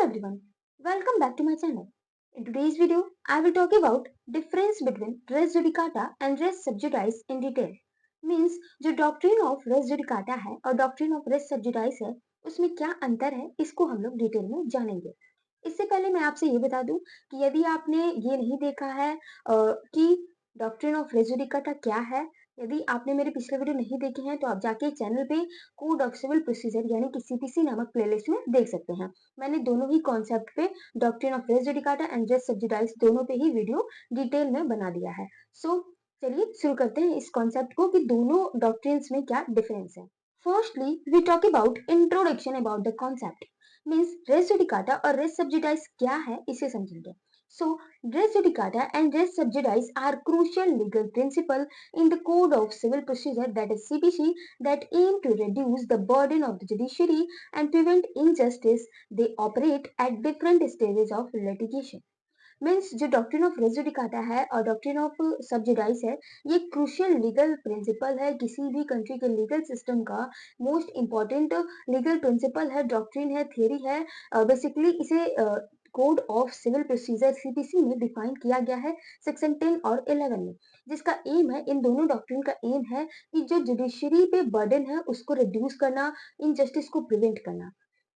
everyone, welcome back to my channel. In today's video, I will talk about difference between res judicata and res subjudice in detail. Means जो doctrine of res judicata है और doctrine of race सब्जुडाइस है उसमें क्या अंतर है इसको हम लोग डिटेल में जानेंगे। इससे पहले मैं आपसे ये बता दूं कि यदि आपने ये नहीं देखा है कि डॉक्ट्रिन ऑफ रेस जुडिकाटा क्या है, यदि आपने मेरे पिछले वीडियो नहीं देखे हैं तो आप जाके चैनल पे कोड ऑफ सिविल प्रोसीजर यानी कि सीपीसी नामक प्लेलिस्ट में देख सकते हैं। मैंने दोनों ही कॉन्सेप्ट पे doctrine of res judicata and res sub judice दोनों पे ही वीडियो डिटेल में बना दिया है। चलिए शुरू करते हैं इस कॉन्सेप्ट को कि दोनों डॉक्ट्रिन्स में क्या डिफरेंस है। Firstly we talk about introduction about the concept. Means res judicata और रेस सब्जुडाइस क्या है इसे समझेंगे। So, res judicata and res subjudice are crucial legal principle in the Code of Civil Procedure, that is CPC, that aim to reduce the burden of the judiciary and prevent injustice. They operate at different stages of litigation. Means जो doctrine of res judicata है और doctrine of सब्जुडाइस है, ये crucial legal principle है किसी भी country के legal system का। मोस्ट इंपॉर्टेंट लीगल प्रिंसिपल है, डॉक्ट्रिन है, थियरी है। बेसिकली इसे code of civil procedure CPC में डिफाइन किया गया है सेक्शन 10 और 11 में, जिसका एम है, इन दोनों डॉक्ट्रिन का एम है कि जो जुडिशरी पे बर्डन है उसको रिड्यूस करना, इनजस्टिस को प्रिवेंट करना।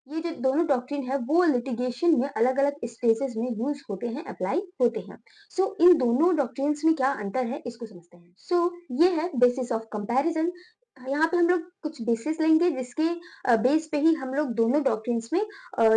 ये जो दोनों डॉक्ट्रिन है वो लिटिगेशन में अलग अलग स्टेजेस में यूज होते हैं, अप्लाई होते हैं। इन दोनों डॉक्ट्रिन्स में क्या अंतर है इसको समझते हैं। ये है बेसिस ऑफ कंपैरिजन। यहाँ पे हम लोग कुछ बेसिस लेंगे जिसके बेस पे ही हम लोग दोनों डॉक्ट्रिन्स में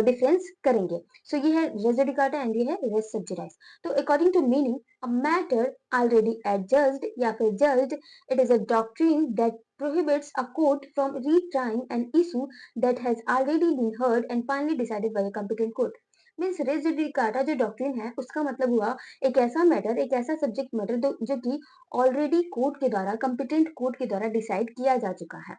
डिफरेंस करेंगे। ये है रेस जुडिकाटा एंड ये है रेस सब्जुडाइस। तो according to meaning, a matter already adjudged या फिर judged, it is a doctrine that prohibits a court from retrying an issue that has already been heard and finally decided by a competent court. Means res judicata जो doctrine है उसका मतलब हुआ एक ऐसा matter, एक ऐसा सब्जेक्ट मैटर जो कि ऑलरेडी कोर्ट के द्वारा, कंपिटेंट कोर्ट के द्वारा डिसाइड किया जा चुका है।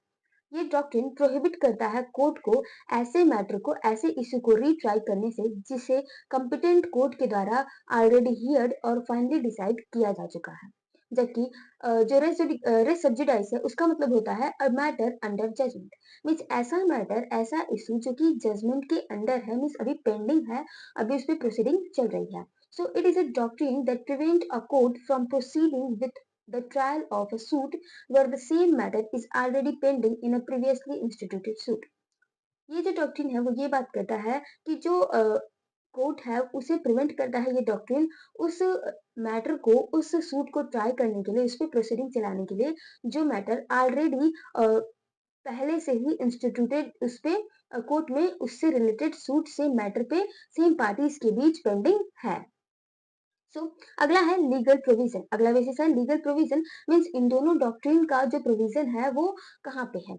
ये डॉक्ट्रिन प्रोहिबिट करता है कोर्ट को ऐसे मैटर को, ऐसे इश्यू को रीट्राई करने से जिसे कंपिटेंट कोर्ट के द्वारा ऑलरेडी हियर्ड और फाइनली डिसाइड किया जा चुका है। जबकि जो रेस सब्जुडाइस है उसका मतलब होता है a matter under judgement. Means ऐसा मैटर, ऐसा इशू जो कि जजमेंट के अंडर है, मीन्स अभी पेंडिंग है, अभी उस पर प्रोसीडिंग चल रही है। It is a doctrine that prevent a court from proceeding with the trial of a suit where the same matter is already pending in a previously instituted suit. ये जो डॉक्ट्रिन है वो ये बात करता है कि जो कोर्ट है उसे प्रिवेंट करता है ये डॉक्ट्रिन उस मैटर को, उस सूट को ट्राई करने के लिए, उस पर प्रोसीडिंग चलाने के लिए जो मैटर ऑलरेडी पहले से ही इंस्टीट्यूटेड उस पे कोर्ट में उससे रिलेटेड सूट से मैटर पे सेम पार्टीज के बीच पेंडिंग है। अगला है लीगल प्रोविजन। अगला बेसिस है लीगल प्रोविजन। मीन्स इन दोनों डॉक्ट्रिन का जो प्रोविजन है वो कहाँ पे है।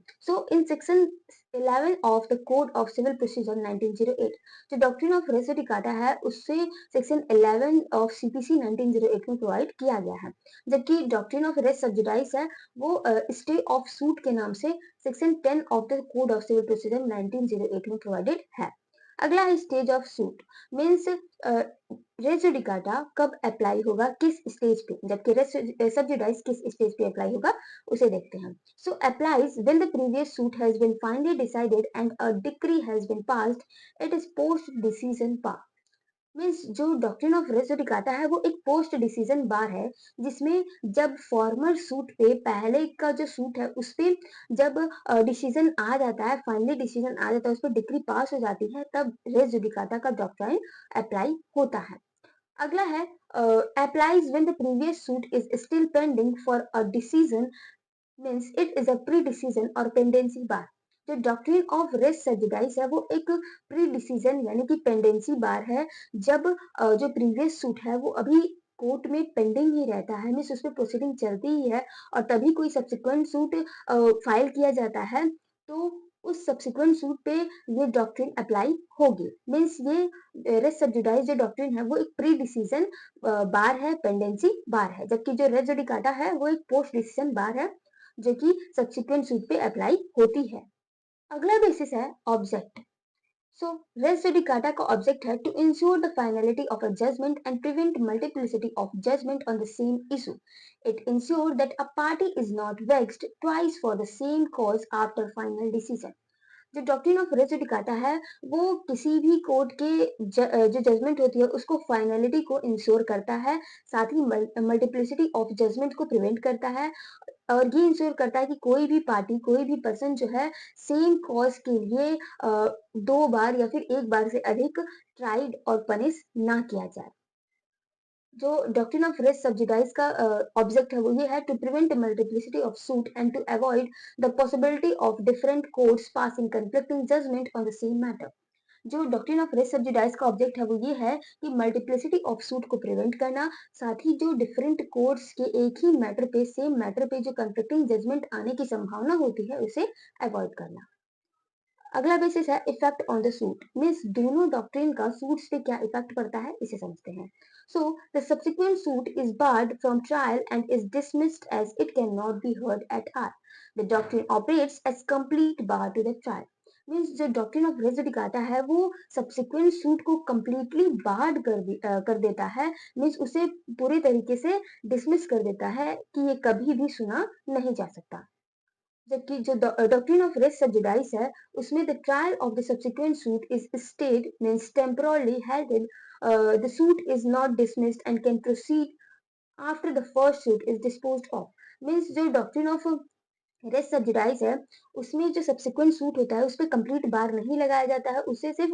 In section 11 of the code of civil procedure 1908, जो डॉक्ट्रिन ऑफ रेस जुडिकाटा है उससे सेक्शन 11 ऑफ सीपीसी 1908 में प्रोवाइड किया गया है। जबकि डॉक्ट्रिन ऑफ रेस सब्जुडाइस है वो स्टे ऑफ सूट के नाम से section 10 of the code of civil procedure 1908 में प्रोवाइडेड है। अगला है stage of suit. Means res judicata कब अप्लाई होगा, किस स्टेज पे, जबकि रेस सब्जुडाइस किस स्टेज पे अप्लाई होगा उसे देखते हैं। Applies when the previous suit has been finally decided and a decree has been passed, it is post decision bar. Means जो डॉक्ट्रिन ऑफ रेस जुडिकाटा है वो एक पोस्ट डिसीजन बार है, जिसमें जब फॉर्मर सूट पे, पहले का जो सूट है उस पे जब डिसीजन आ जाता है, फाइनली डिसीजन आ जाता है, उस पर डिक्री पास हो जाती है, तब रेस जुडिकाटा का डॉक्ट्रिन अप्लाई होता है। अगला है applies when the previous suit is still pending for a decision, means it is a pre-decision or pendency bar। जो डॉक्ट्रिन ऑफ रेस सब्जुडाइस है वो एक प्री डिसीजन यानी कि पेंडेंसी बार है, जब जो प्रीवियस सूट है वो अभी कोर्ट में पेंडिंग ही रहता है, मीन्स उस पर प्रोसीडिंग चलती ही है और तभी कोई सब्सिक्वेंट सूट फाइल किया जाता है, तो उस सब्सिक्वेंट सूट पे ये डॉक्ट्रिन अप्लाई होगी। मीन्स ये रेस सब्जुडाइस जो डॉक्ट्रिन है वो एक प्री डिसीजन बार है, पेंडेंसी बार है, जबकि जो रेस जुडिकाटा है वो एक पोस्ट डिसीजन बार है जो कि सब्सिक्वेंट सूट पे अप्लाई होती है। अगला बेसिस है ऑब्जेक्ट। रेस जुडिकाटा का ऑब्जेक्ट है to ensure the finality of a judgement and prevent multiplicity of judgement on the same issue. It ensure that a party is not vexed twice for the same cause after final decision. जो doctrine of res judicata है वो किसी भी court के जो judgement होती है उसको फाइनलिटी को इंश्योर करता है, साथ ही मल्टीप्लिसिटी ऑफ जजमेंट को प्रिवेंट करता है और ये इंश्योर करता है कि कोई भी पार्टी, कोई भी पर्सन जो है सेम कॉज के लिए 2 बार या फिर 1 बार से अधिक ट्राइड और पनिश ना किया जाए। जो डॉक्ट्रिन ऑफ रेस सब्सिडाइज का ऑब्जेक्ट है वो ये है to prevent multiplicity of suit and to avoid the possibility of different courts passing conflicting judgment on the same matter. जो डॉक्ट्रिन ऑफ रेस सब्सिडाइज का ऑब्जेक्ट है वो ये है कि मल्टीप्लिसिटी ऑफ सूट को प्रिवेंट करना, साथ ही जो डिफरेंट कोर्ट्स के एक ही मैटर पे, सेम मैटर पे जो कन्फ्लिक्टिंग जजमेंट आने की संभावना होती है उसे अवॉइड करना। अगला बेसिस है effect on the suit, means दोनों डॉक्ट्रिन का सूट्स पे क्या इफेक्ट पड़ता है इसे समझते हैं। So the subsequent suit is barred from trial and is dismissed as it can not be heard at all. The doctrine operates as complete bar to the trial. Means जो doctrine of res दिखाता है वो subsequent suit को completely barred कर देता है, means उसे पूरे तरीके से डिसमिस कर देता है कि ये कभी भी सुना नहीं जा सकता। जबकि जो डॉक्ट्रिन ऑफ रेस सब्सिडाइज है उसमें the trial of the subsequent suit is stayed means temporarily held, the suit is not dismissed and can proceed after the first suit is disposed of. Means जो doctrine of res sub judice है उसमें जो subsequent suit होता है उस पर complete बार नहीं लगाया जाता है, उसे सिर्फ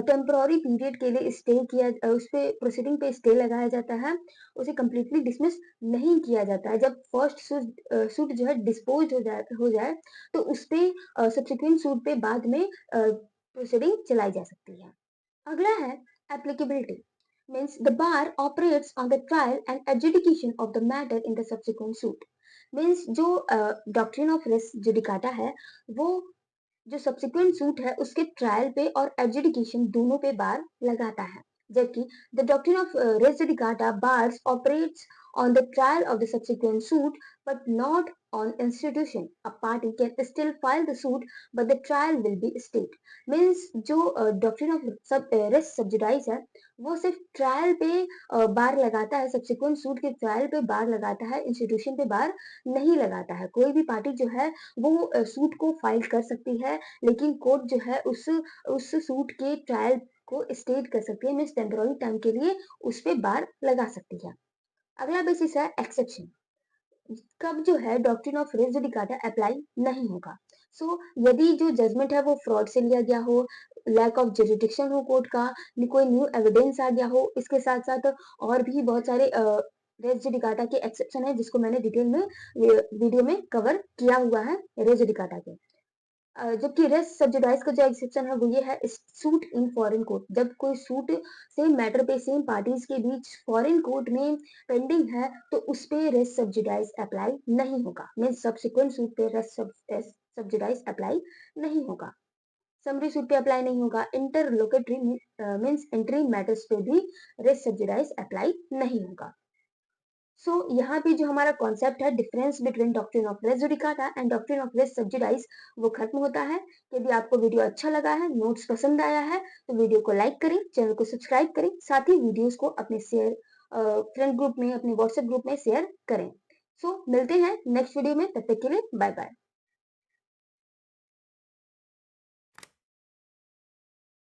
टेम्पोररी पीरियड के लिए स्टे किया, उस पे प्रोसीडिंग पे स्टे लगाया जाता है, उसे कंप्लीटली डिसमिस नहीं किया जाता है। जब फर्स्ट सूट जो है डिस्पोज हो जाए तो उस पे सब्सिक्वेंट सूट पे बाद में प्रोसीडिंग चलाई जा सकती है। अगला है applicability, means the bar operates on the trial and adjudication of the matter in the subsequent suit. Means जो डॉक्ट्रिन ऑफ रेस जुडिकाटा है वो जो सब्सिक्वेंट सूट है उसके ट्रायल पे और एडजुडिकेशन दोनों पे बार लगाता है, जबकि the doctrine of res judicata bars operates on the trial of the subsequent suit but not on institution. A party can still file the suit but the trial will be stayed. Means जो doctrine of res sub judice है वो सिर्फ trial पे बार लगाता है, subsequent suit के trial पे बार लगाता है, इंस्टीट्यूशन पे बार नहीं लगाता है। कोई भी पार्टी जो है वो सूट को फाइल कर सकती है लेकिन कोर्ट जो है उस सूट के ट्रायल को स्टेट कर सकती है, मीन्स टेम्पोररी टाइम के लिए उस पे बार लगा सकती है। अगला बेसिस है एक्सेप्शन, कब जो है doctrine of res judicata apply नहीं होगा। सो यदि जो जजमेंट है वो फ्रॉड से लिया गया हो, लैक ऑफ जुरिडिक्शन हो कोर्ट का, कोई न्यू एविडेंस आ गया हो, इसके साथ साथ और भी बहुत सारे रेस जुडिकाटा के एक्सेप्शन है जिसको मैंने डिटेल में वीडियो में कवर किया हुआ है रेस जुडिकाटा के। जबकि रेस्ट सब्सिडाइज का जो एक्सेप्शन है वो ये है सूट इन फॉरेन कोर्ट। जब कोई सूट सेम मैटर पे सेम पार्टीज के बीच फॉरेन कोर्ट में पेंडिंग है तो उस पे रेस्ट सब्सिडाइज अप्लाई नहीं होगा, मीन सब्सिक्वेंट सूट पे रेस्ट सब्सिडाइज अप्लाई नहीं होगा, समरी सूट पे अप्लाई नहीं होगा, इंटरलोकेटरी मीन्स एंट्री मैटर्स पे भी रेस्ट सब्सिडाइज अप्लाई नहीं होगा। सो यहाँ पे जो हमारा कॉन्सेप्ट है difference between doctrine of res judicata and doctrine of res sub judice वो खत्म होता है। यदि आपको वीडियो अच्छा लगा है, नोट्स पसंद आया है तो वीडियो को लाइक करें, चैनल को सब्सक्राइब करें, साथ ही वीडियोस को अपने फ्रेंड ग्रुप में, अपने व्हाट्सएप ग्रुप में शेयर करें। सो मिलते हैं नेक्स्ट वीडियो में, तब तक के लिए बाय बाय।